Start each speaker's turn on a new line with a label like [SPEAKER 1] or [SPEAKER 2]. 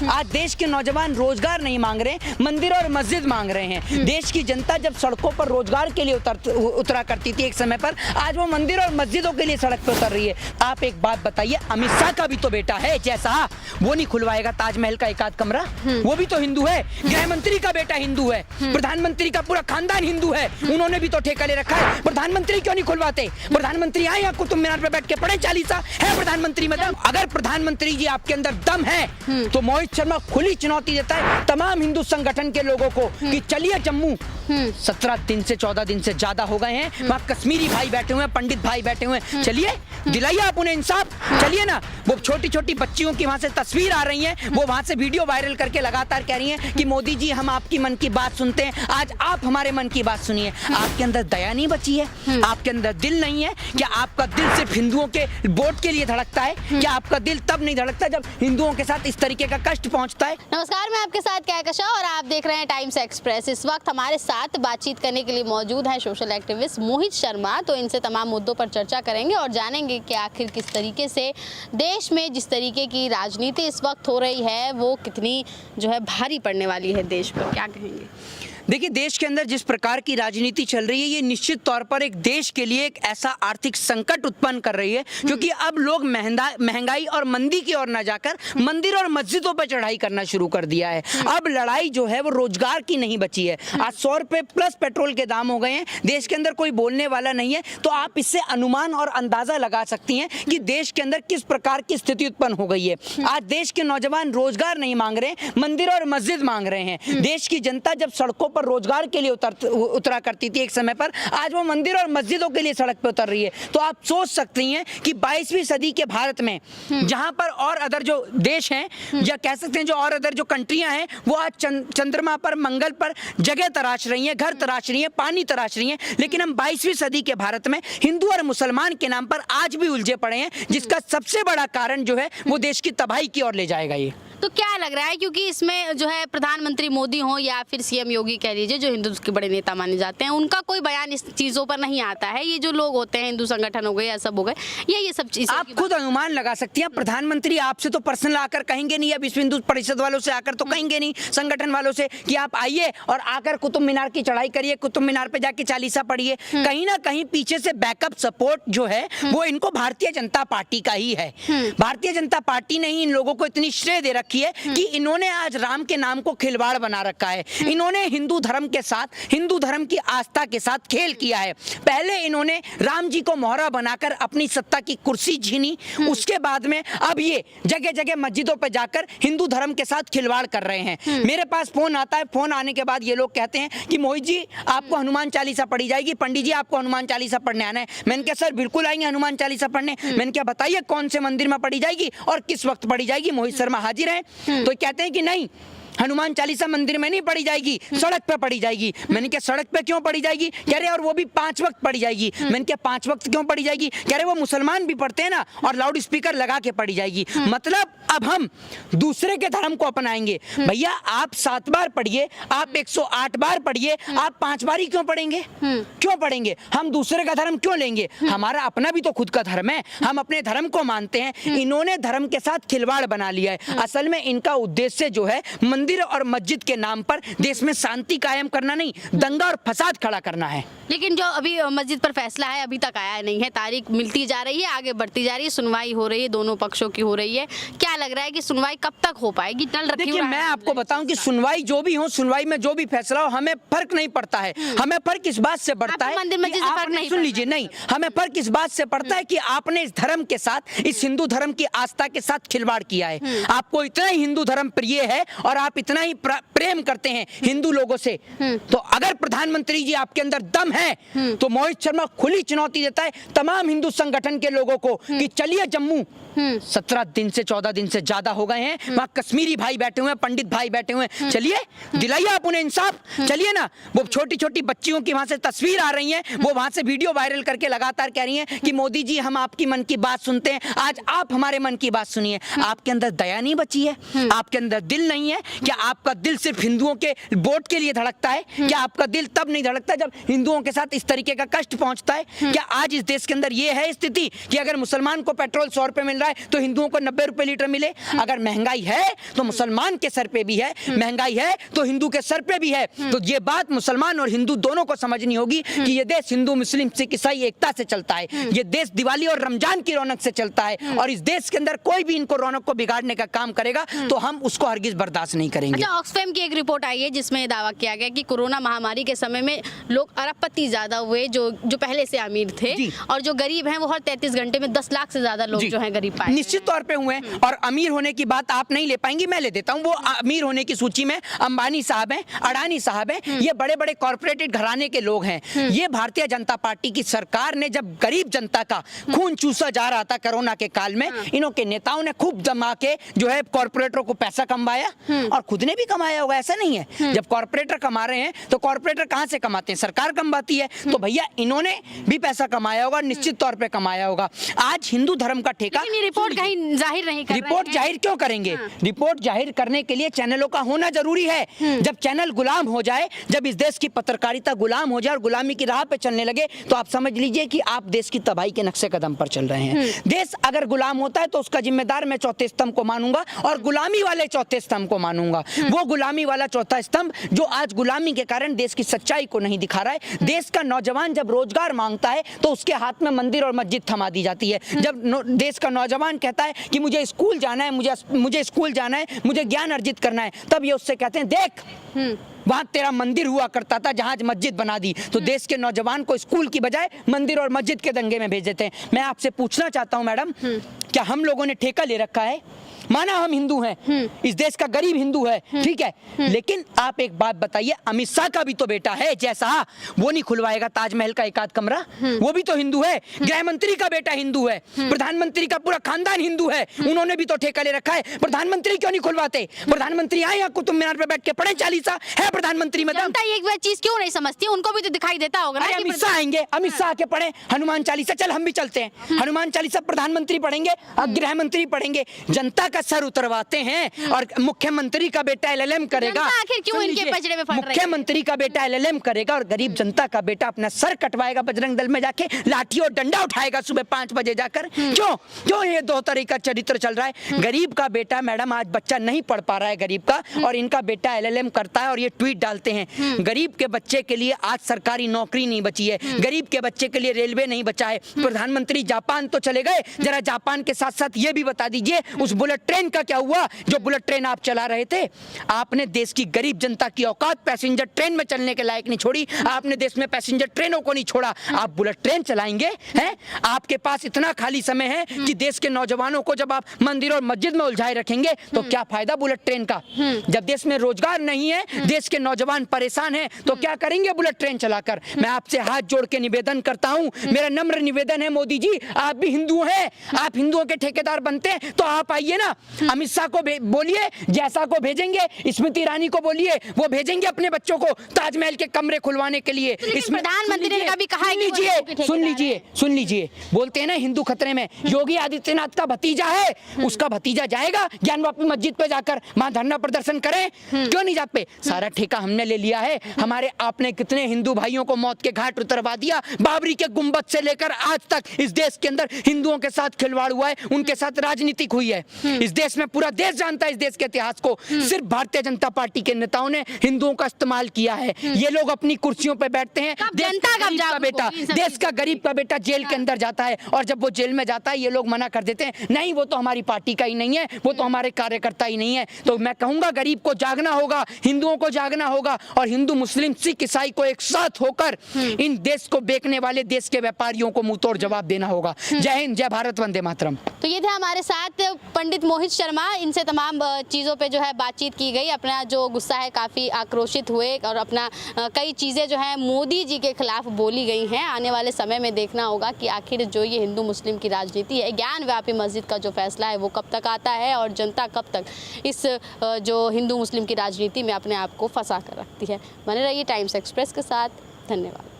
[SPEAKER 1] आज देश के नौजवान रोजगार नहीं मांग रहे, मंदिर और मस्जिद मांग रहे हैं। देश की जनता जब सड़कों पर रोजगार के लिए उतरा करती थी एक समय पर, आज वो मंदिर और मस्जिदों के लिए सड़क पर उतर रही है। आप एक बात बताइए, अमित शाह का भी तो बेटा है जैसा, वो नहीं खुलवाएगा ताजमहल का एक आध कमरा? वो भी तो हिंदू है। गृह मंत्री का बेटा हिंदू है, प्रधानमंत्री का पूरा खानदान हिंदू है, उन्होंने भी तो ठेका ले रखा है। प्रधानमंत्री क्यों नहीं खुलवाते? प्रधानमंत्री आए यहाँ कुतुब मीनार पे बैठ के पढ़े चालीसा, है प्रधानमंत्री में दम? अगर प्रधानमंत्री जी आपके अंदर दम है तो मोहित शर्मा खुली चुनौती देता है तमाम हिंदू संगठन के लोगों को कि चलिए जम्मू, 17 दिन से 14 दिन से ज्यादा हो गए हैं, वहाँ कश्मीरी भाई बैठे हुए हैं, पंडित भाई बैठे हुए हैं, चलिए दिलाइए आप उन्हें इंसाफ। चलिए ना, वो छोटी छोटी बच्चियों की वहाँ से तस्वीर आ रही है, वो वहाँ से वीडियो वायरल करके लगातार कह रही हैं कि मोदी जी हम आपकी मन की बात सुनते हैं, आज आप हमारे मन की बात सुनिए। आपके अंदर दया नहीं बची है? आपके अंदर दिल नहीं है? क्या आपका दिल सिर्फ हिंदुओं के वोट के लिए धड़कता है? क्या आपका दिल तब नहीं धड़कता जब हिंदुओं के साथ इस तरीके का कष्ट पहुंचता है?
[SPEAKER 2] नमस्कार, मैं आपके साथ कहकशा और आप देख रहे हैं टाइम्स एक्सप्रेस। इस वक्त हमारे साथ बातचीत करने के लिए मौजूद है सोशल एक्टिविस्ट मोहित शर्मा। तो इनसे तमाम मुद्दों पर चर्चा करेंगे और जानेंगे कि आखिर किस तरीके से देश में जिस तरीके की राजनीति इस वक्त हो रही है वो कितनी जो है भारी पड़ने वाली है देश पर, क्या कहेंगे?
[SPEAKER 1] देखिए, देश के अंदर जिस प्रकार की राजनीति चल रही है ये निश्चित तौर पर एक देश के लिए एक ऐसा आर्थिक संकट उत्पन्न कर रही है, क्योंकि अब लोग महंगाई और मंदी की ओर न जाकर मंदिर और मस्जिदों पर चढ़ाई करना शुरू कर दिया है। अब लड़ाई जो है वो रोजगार की नहीं बची है। आज 100 रुपए प्लस पेट्रोल के दाम हो गए हैं, देश के अंदर कोई बोलने वाला नहीं है, तो आप इससे अनुमान और अंदाजा लगा सकती हैं कि देश के अंदर किस प्रकार की स्थिति उत्पन्न हो गई है। आज देश के नौजवान रोजगार नहीं मांग रहे, मंदिर और मस्जिद मांग रहे हैं। देश की जनता जब सड़कों पर रोजगार के लिए उतरा करती थी एक समय पर, आज वो मंदिर और मस्जिदों के लिए सड़क पे उतर रही है। तो आप सोच सकती हैं कि 22वीं सदी के भारत में जहां पर और अदर जो देश हैं या कह सकते हैं जो और अदर जो कंट्रियां हैं वो आज चंद्रमा पर, मंगल पर जगह तराश रही हैं, घर तराश रही हैं, पानी तराश रही हैं, लेकिन हम 22वीं सदी के भारत में हिंदू और मुसलमान के नाम पर आज भी उलझे पड़े हैं, जिसका सबसे बड़ा कारण जो है वो देश की तबाही की ओर ले जाएगा। ये
[SPEAKER 2] तो क्या लग रहा है, क्योंकि इसमें जो है प्रधानमंत्री मोदी हो या फिर सीएम योगी कह लीजिए जो हिंदू के बड़े नेता माने जाते हैं, उनका कोई बयान इस चीजों पर नहीं आता है। ये जो लोग होते हैं, हिंदू संगठन हो गए या सब हो गए, ये सब चीजें
[SPEAKER 1] आप खुद अनुमान लगा सकती हैं। प्रधानमंत्री आपसे तो पर्सनल आकर कहेंगे नहीं, या विश्व हिंदू परिषद वालों से आकर तो कहेंगे नहीं, संगठन वालों से कि आप आइए और आकर कुतुब मीनार की चढ़ाई करिए, कुतुब मीनार पे जाके चालीसा पढ़िए। कहीं ना कहीं पीछे से बैकअप सपोर्ट जो है वो इनको भारतीय जनता पार्टी का ही है। भारतीय जनता पार्टी ने ही इन लोगों को इतनी श्रेय दे रखी है कि इन्होंने आज राम के नाम को खिलवाड़ बना रखा है। इन्होंने हिंदू धर्म के साथ, हिंदू धर्म की आस्था के साथ खेल किया है। पहले इन्होंने राम जी को मोहरा बनाकर अपनी सत्ता की कुर्सी छीनी, उसके बाद में अब ये जगह जगह मस्जिदों पर जाकर हिंदू धर्म के साथ खिलवाड़ कर रहे हैं। मेरे पास फोन आता है, फोन आने के बाद ये लोग कहते हैं कि मोहित जी आपको हनुमान चालीसा पढ़ी जाएगी, पंडित जी आपको हनुमान चालीसा पढ़ने आना है। मैंने कहा सर बिल्कुल आएंगे हनुमान चालीसा पढ़ने। मैंने कहा बताइए कौन से मंदिर में पढ़ी जाएगी और किस वक्त पढ़ी जाएगी? मोहित शर्मा हाजिर है। तो कहते हैं कि नहीं, हनुमान चालीसा मंदिर में नहीं पढ़ी जाएगी, सड़क पे पढ़ी जाएगी। मैंने कहा सड़क पे क्यों पढ़ी जाएगी? कह रहे और वो भी 5 वक्त पढ़ी जाएगी। मैंने कहा 5 वक्त क्यों पढ़ी जाएगी? कह रहे वो मुसलमान भी पढ़ते हैं ना, और लाउड स्पीकर लगा के पढ़ी जाएगी। मतलब अब हम दूसरे के धर्म को अपनाएंगे। भैया आप 7 बार पढ़िए, आप 108 बार पढ़िए, आप 5 बार ही क्यों पढ़ेंगे? क्यों पढ़ेंगे? हम दूसरे का धर्म क्यों लेंगे? हमारा अपना भी तो खुद का धर्म है, हम अपने धर्म को मानते हैं। इन्होंने धर्म के साथ खिलवाड़ बना लिया है। असल में इनका उद्देश्य जो है मंदिर और मस्जिद के नाम पर देश में शांति कायम करना नहीं, दंगा और फसाद खड़ा करना है।
[SPEAKER 2] लेकिन जो अभी मस्जिद पर फैसला है अभी तक आया नहीं है, तारीख मिलती जा रही है, आगे बढ़ती जा रही है, सुनवाई हो रही है, दोनों पक्षों की हो रही है। क्या लग रहा है कि सुनवाई कब तक हो पाएगी? टल रखी
[SPEAKER 1] देखिए मैं आपको बताऊं कि सुनवाई जो भी हो, सुनवाई में जो भी फैसला हो, हमें फर्क नहीं पड़ता है। हमें फर्क इस बात से पड़ता है, सुन लीजिए, नहीं हमें फर्क इस बात से पड़ता है कि आपने इस धर्म के साथ, इस हिंदू धर्म की आस्था के साथ खिलवाड़ किया है। आपको इतना ही हिंदू धर्म प्रिय है और आप इतना ही प्रेम करते हैं हिंदू लोगों से, तो अगर प्रधानमंत्री जी आपके अंदर दम है तो मोहित शर्मा खुली चुनौती देता है तमाम हिंदू संगठन के लोगों को कि चलिए जम्मू, 17 दिन से 14 दिन से ज्यादा हो गए हैं, वहाँ कश्मीरी भाई बैठे हुए हैं, पंडित भाई बैठे हुए हैं, चलिए दिलाइए आप उन्हें इंसाफ। चलिए ना, वो छोटी छोटी बच्चियों की वहां से तस्वीर आ रही है, वो वहां से वीडियो वायरल करके लगातार कह रही हैं कि मोदी जी हम आपकी मन की बात सुनते हैं, आज आप हमारे मन की बात सुनिए। आपके अंदर दया नहीं बची है? आपके अंदर दिल नहीं है? क्या आपका दिल सिर्फ हिंदुओं के वोट के लिए धड़कता है? क्या आपका दिल तब नहीं धड़कता जब हिंदुओं के साथ इस तरीके का कष्ट पहुंचता है? क्या आज इस देश के अंदर ये है स्थिति कि अगर मुसलमान को पेट्रोल 100 रुपए मिल रहा है तो हिंदुओं को 90 रुपए लीटर मिले। अगर महंगाई है तो मुसलमान के सर पे भी है, महंगाई है तो हिंदू के सर पे भी है। तो ये बात मुसलमान और हिंदू दोनों को समझनी होगी कि ये देश हिंदू मुस्लिम सिख ईसाई एकता से चलता है। ये देश दिवाली और रमजान की रौनक से चलता है और इस देश के अंदर कोई भी इनको रौनक को बिगाड़ने का काम करेगा तो हम उसको हरगिज बर्दाश्त नहीं करेंगे।
[SPEAKER 2] अच्छा, ऑक्सफैम की एक रिपोर्ट आई है जिसमें ये दावा किया गया कि कोरोना महामारी के समय में लोग अरबपति ज्यादा हुए जो पहले से अमीर थे, और जो गरीब हैं वो हर 33 घंटे में 10 लाख से ज्यादा लोग जो हैं गरीब पाए।
[SPEAKER 1] निश्चित तौर पे हुए हैं। और अमीर होने की बात आप नहीं ले पाएंगी, मैं ले देता हूं। वो अमीर होने की सूची में अंबानी साहब हैं, अडानी साहब हैं, ये बड़े बड़े कॉर्पोरेटेड घराने के लोग हैं। ये भारतीय जनता पार्टी की सरकार ने जब गरीब जनता का खून चूसा जा रहा था कोरोना के काल में, इन्हों के नेताओं ने खूब जमा के जो है कॉर्पोरेटरों को पैसा कमवाया और खुद ने भी कमाया होगा, ऐसा नहीं है। जब कॉर्पोरेटर कमा रहे हैं तो कॉर्पोरेटर कहां से कमाते हैं? सरकार कमवाती है। तो भैया इन्होंने भी पैसा कमाया होगा, निश्चित तौर पे कमाया होगा। आज हिंदू धर्म का ठेका,
[SPEAKER 2] लेकिन ये रिपोर्ट कहीं जाहिर नहीं कर रहे हैं।
[SPEAKER 1] रिपोर्ट जाहिर क्यों करेंगे? रिपोर्ट जाहिर करने के लिए चैनलों का होना जरूरी है। जब चैनल गुलाम हो जाए, जब इस देश की पत्रकारिता गुलाम हो जाए और गुलामी की राह पे चलने लगे तो आप समझ लीजिए कि आप देश की तबाही के नक्शे कदम पर चल रहे हैं। देश अगर गुलाम होता है तो उसका जिम्मेदार मैं चौथे स्तंभ को मानूंगा और गुलामी वाले चौथे स्तंभ को मानूंगा। वो गुलामी वाला चौथा स्तंभ जो आज गुलामी के कारण देश की सच्चाई को नहीं दिखा रहा है। देश का नौजवान जब रोजगार मांगता है तो उसके हाथ में मंदिर और मस्जिद थमा दी जाती है। जब देश का नौजवान कहता है कि मुझे स्कूल जाना है, मुझे स्कूल जाना है, मुझे ज्ञान अर्जित करना है, तब ये उससे कहते हैं देख वहां तेरा मंदिर हुआ करता था जहां आज मस्जिद बना दी। तो देश के नौजवान को स्कूल की बजाय मंदिर और मस्जिद के दंगे में भेज देते हैं। मैं आपसे पूछना चाहता हूं मैडम, क्या हम लोगों ने ठेका ले रखा है? माना हम हिंदू हैं, इस देश का गरीब हिंदू है, ठीक है, लेकिन आप एक बात बताइए, अमित शाह का भी तो बेटा है जैसा, वो नहीं खुलवाएगा ताजमहल का एक आध कमरा? वो भी तो हिंदू है। गृह मंत्री का बेटा हिंदू है, प्रधानमंत्री का पूरा खानदान हिंदू है, उन्होंने भी तो ठेका ले रखा है। प्रधानमंत्री क्यों नहीं खुलवाते? प्रधानमंत्री आए यहाँ कुतुब मीनार पे बैठ के पढ़े चालीसा, है प्रधानमंत्री में दम?
[SPEAKER 2] ये चीज क्यों नहीं समझती? उनको भी तो दिखाई देता होगा ना।
[SPEAKER 1] अमित शाह आएंगे, अमित शाह के पढ़े हनुमान चालीसा, चल हम भी चलते हैं, हनुमान चालीसा प्रधानमंत्री पढ़ेंगे, गृह मंत्री पढ़ेंगे, जनता का सर उतरवाते हैं। और मुख्यमंत्री का बेटा एलएलएम करेगा,
[SPEAKER 2] आखिर क्यों इनके पचड़े में फंस रही है?
[SPEAKER 1] मुख्यमंत्री का बेटा एलएलएम करेगा और गरीब जनता का बेटा अपना सर कटवाएगा बजरंग दल में जाके, लाठी और डंडा उठाएगा सुबह 5 बजे जाकर। क्यों ये दो तरह का चरित्र चल रहा है? गरीब का बेटा मैडम आज बच्चा नहीं पढ़ पा रहा है गरीब का, और इनका बेटा एलएलएम करता है और ये ट्वीट डालते हैं। गरीब के बच्चे के लिए आज सरकारी नौकरी नहीं बची है, गरीब के बच्चे के लिए रेलवे नहीं बचा है। प्रधानमंत्री जापान तो चले गए, जरा जापान के साथ साथ ये भी बता दीजिए उस बुलेट ट्रेन का क्या हुआ जो बुलेट ट्रेन आप चला रहे थे? आपने देश की गरीब जनता की औकात पैसेंजर ट्रेन में चलने के लायक नहीं छोड़ी, आपने देश में पैसेंजर ट्रेनों को नहीं छोड़ा, आप बुलेट ट्रेन चलाएंगे हैं? आपके पास इतना खाली समय है कि देश के नौजवानों को जब आप मंदिर और मस्जिद में उलझाए रखेंगे तो क्या फायदा बुलेट ट्रेन का? जब देश में रोजगार नहीं है, देश के नौजवान परेशान हैं, तो क्या करेंगे बुलेट ट्रेन चलाकर? मैं आपसे हाथ जोड़ के निवेदन करता हूं, मेरा नम्र निवेदन है मोदी जी, आप भी हिंदू हैं, आप हिंदुओं के ठेकेदार बनते हैं तो आप आइए ना, अमित शाह को बोलिए, जैसा को भेजेंगे, स्मृति ईरानी को बोलिए, वो भेजेंगे अपने बच्चों को ताजमहल के कमरे खुलवाने के लिए।
[SPEAKER 2] इसमें प्रधानमंत्री ने कभी कहा है कि
[SPEAKER 1] सुन लीजिए, बोलते हैं ना हिंदू खतरे में, योगी आदित्यनाथ का भतीजा है, उसका भतीजा जाएगा ज्ञानवापी मस्जिद पे जाकर वहां धरना प्रदर्शन करें? क्यों नहीं जाते? सारा ठेका हमने ले लिया है। हमारे आपने कितने हिंदू भाइयों को मौत के घाट उतरवा दिया, बाबरी के गुंबद से लेकर आज तक इस देश के अंदर हिंदुओं के साथ खिलवाड़ हुआ है, उनके साथ राजनीतिक हुई है। इस देश में पूरा देश जानता है इस देश के इतिहास को, सिर्फ भारतीय जनता पार्टी के नेताओं ने हिंदुओं का इस्तेमाल किया है। ये लोग अपनी कुर्सियों पे बैठते हैं, देश का गरीब का बेटा जेल के अंदर जाता है, और जब वो जेल में जाता है ये लोग मना कर देते हैं, नहीं वो तो हमारी पार्टी का ही नहीं है, वो तो हमारे कार्यकर्ता ही नहीं है। तो मैं कहूंगा गरीब को जागना होगा, हिंदुओं को जागना होगा, और हिंदू मुस्लिम सिख ईसाई को एक साथ होकर इन देश को बेचने वाले देश के व्यापारियों को मुंहतोड़ जवाब देना होगा। जय हिंद, जय भारत, वंदे मातरम।
[SPEAKER 2] तो ये थे हमारे साथ पंडित मोहित शर्मा, इनसे तमाम चीज़ों पे जो है बातचीत की गई, अपना जो गुस्सा है काफ़ी आक्रोशित हुए, और अपना कई चीज़ें जो है मोदी जी के खिलाफ बोली गई हैं। आने वाले समय में देखना होगा कि आखिर जो ये हिंदू मुस्लिम की राजनीति है, ज्ञान व्यापी मस्जिद का जो फैसला है वो कब तक आता है, और जनता कब तक इस जो हिंदू मुस्लिम की राजनीति में अपने आप को फंसा कर रखती है। बने रहिए टाइम्स एक्सप्रेस के साथ। धन्यवाद।